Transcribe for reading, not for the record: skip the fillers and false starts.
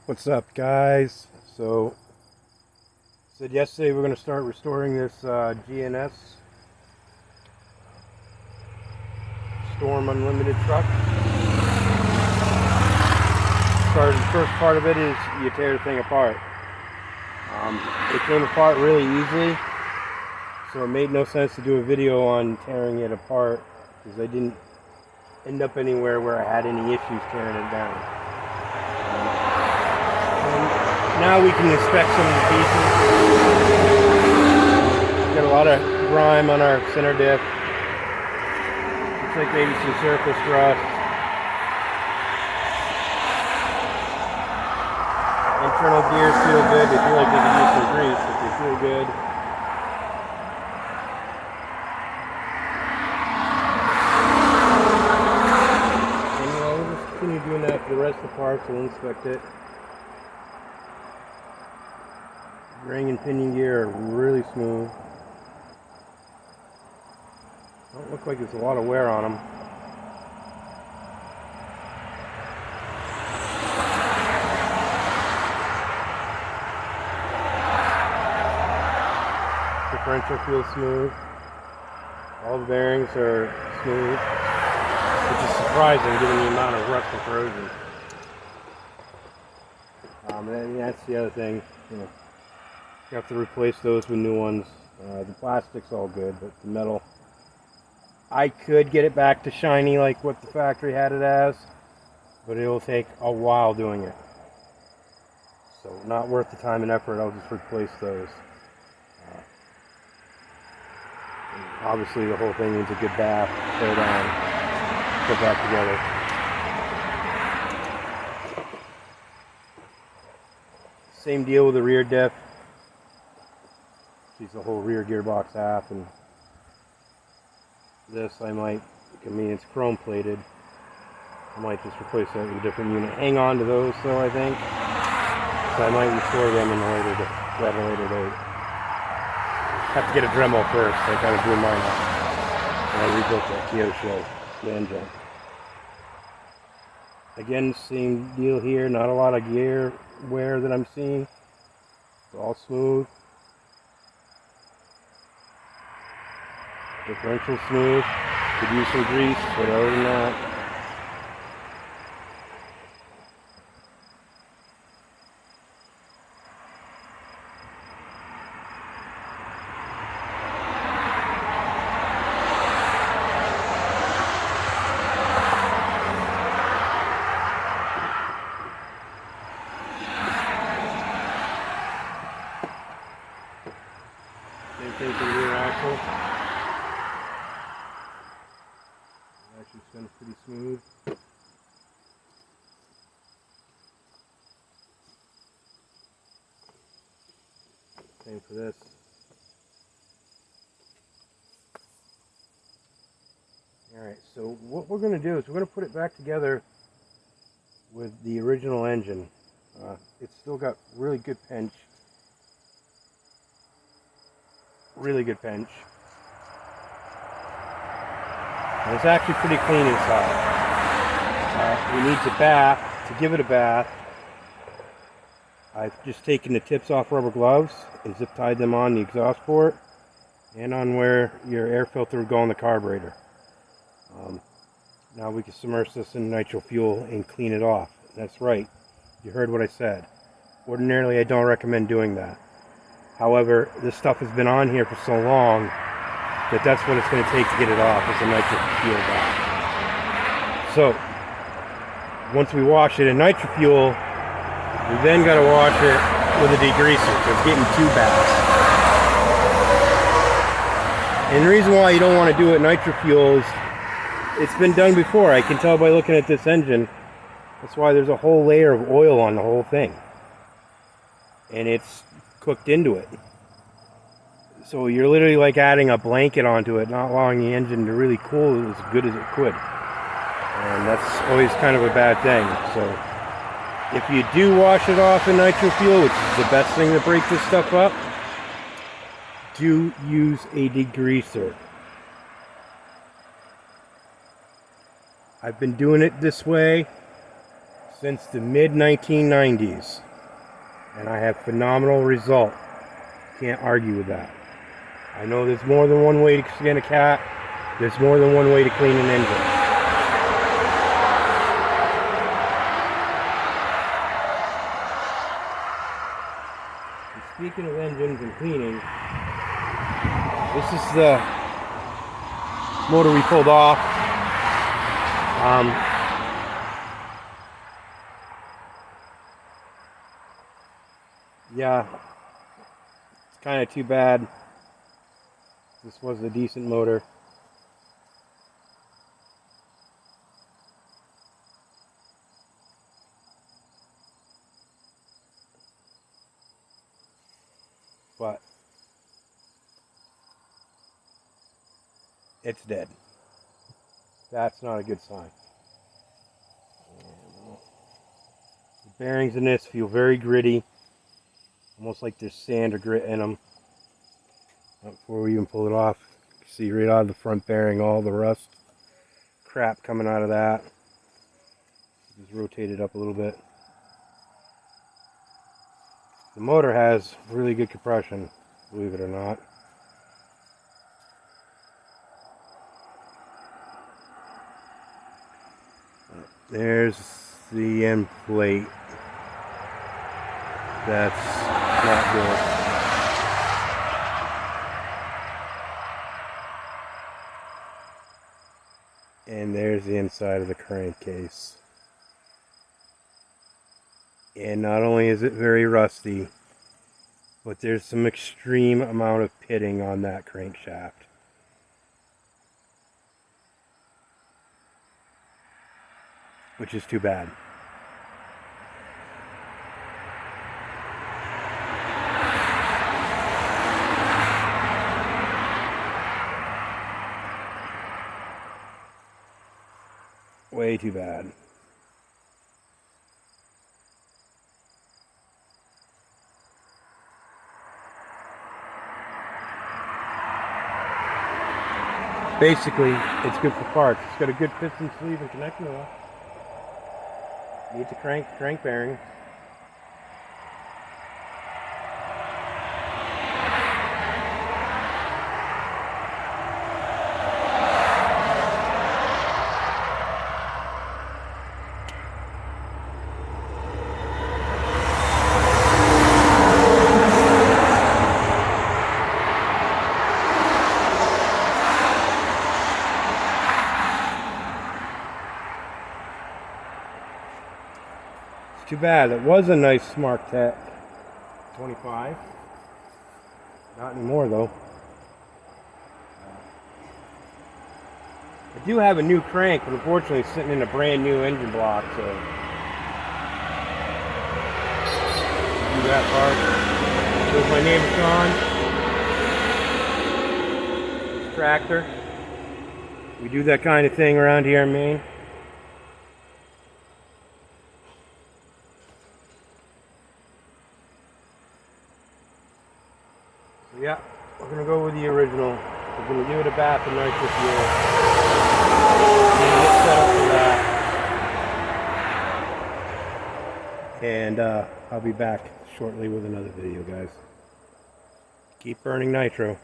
What's up, guys? So, said yesterday we're going to start restoring this GNS Storm Unlimited truck. The first part of it is you tear the thing apart. It came apart really easily, so it made no sense to do a video on tearing it apart because I didn't end up anywhere where I had any issues tearing it down. Now we can inspect some of the pieces. Got a lot of grime on our center diff. Looks like maybe some surface rust. Internal gears feel good. They feel like they could use some grease, but they feel good. And we'll just continue doing that for the rest of the parts. We'll inspect it. Ring and pinion gear are really smooth. Don't look like there's a lot of wear on them. Differential feels smooth. All the bearings are smooth, which is surprising given the amount of rust and corrosion. And that's the other thing, you know. You have to replace those with new ones. The plastic's all good, but the metal, I could get it back to shiny like what the factory had it as, but it'll take a while doing it. So not worth the time and effort. I'll just replace those. Obviously the whole thing needs a good bath, tear down, put back together. Same deal with the rear diff. She's the whole rear gearbox half, and this I might, I mean it's chrome plated, I might just replace that with a different unit. Hang on to those though, I think, so I might restore them in a later date. Have to get a Dremel first. I kind of blew mine out and I rebuilt that Kyosho, the engine. Again, same deal here, not a lot of gear wear that I'm seeing. It's all smooth. Differential smooth. Could use some grease, but other than that, same thing for the rear axle. Actually spins pretty smooth. Same for this. Alright, so what we're going to do is we're going to put it back together with the original engine. It's still got really good pinch. Really good pinch. And it's actually pretty clean inside. It needs a bath. To give it a bath, I've just taken the tips off rubber gloves and zip tied them on the exhaust port and on where your air filter would go on the carburetor. Now we can submerge this in nitro fuel and clean it off. That's right. You heard what I said. Ordinarily, I don't recommend doing that. However, this stuff has been on here for so long that's what it's going to take to get it off, is a nitro fuel bath. So, once we wash it in nitro fuel, we then got to wash it with a degreaser, so it's getting two baths. And the reason why you don't want to do it nitro fuel is it's been done before. I can tell by looking at this engine. That's why there's a whole layer of oil on the whole thing. And it's cooked into it. So you're literally like adding a blanket onto it, not allowing the engine to really cool as good as it could. And that's always kind of a bad thing. So if you do wash it off in nitro fuel, which is the best thing to break this stuff up, do use a degreaser. I've been doing it this way since the mid-1990s. And I have phenomenal result. Can't argue with that. I know there's more than one way to skin a cat. There's more than one way to clean an engine. And speaking of engines and cleaning, this is the motor we pulled off. Yeah, it's kind of too bad. This was a decent motor. But it's dead. That's not a good sign. The bearings in this feel very gritty. Almost like there's sand or grit in them. Before we even pull it off, you can see right out of the front bearing all the rust crap coming out of that. Just rotate it up a little bit. The motor has really good compression, believe it or not. There's the end plate. That's not good. And there's the inside of the crankcase. And not only is it very rusty, but there's some extreme amount of pitting on that crankshaft. Which is too bad. Way too bad. Basically, it's good for parts. It's got a good piston sleeve and connecting wheel. Needs a crank bearing. Too bad. It was a nice Smart Tech 25. Not anymore though. I do have a new crank, but unfortunately it's sitting in a brand new engine block, so do that part. There's my neighbor Sean. His tractor. We do that kind of thing around here in Maine. Yeah, we're going to go with the original. We're going to give it a bath in nitro fuel. And get set up for that. And I'll be back shortly with another video, guys. Keep burning nitro.